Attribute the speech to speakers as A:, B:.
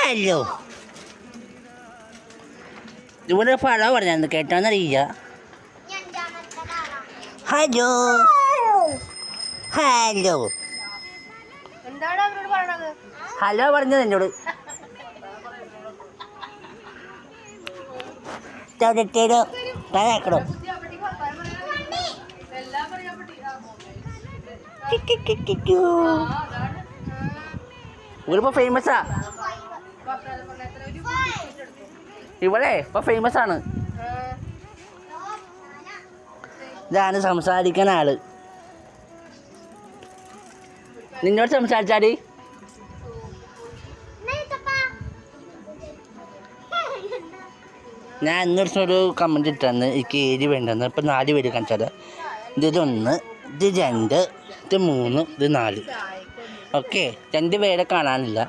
A: Hello. ഇവിടെ fellow പറഞ്ഞാൽ കേട്ടാന്നറിയില്ല. Hello hello hello പറഞ്ഞത് എന്നോട്. തരാക്കണോ? ഇവളിപ്പോ ഫേമസാ. ഇവിടെ ഇപ്പൊ ഫേമസ് ആണ്. ഇതാണ് സംസാരിക്കുന്ന ആള്. നിന്നോട് സംസാരിച്ചാടി. ഞാൻ അന്നൊരു കമൻറ്റ് ഇട്ടെന്ന് എനിക്ക് ഏരി വേണ്ടെന്ന്. ഇപ്പം 4 പേര് കാണിച്ചാൽ ഇത് 1, ഇത് 2, ഇത് 3, ഇത് 4. ഓക്കെ, 2 പേരെ കാണാനില്ല.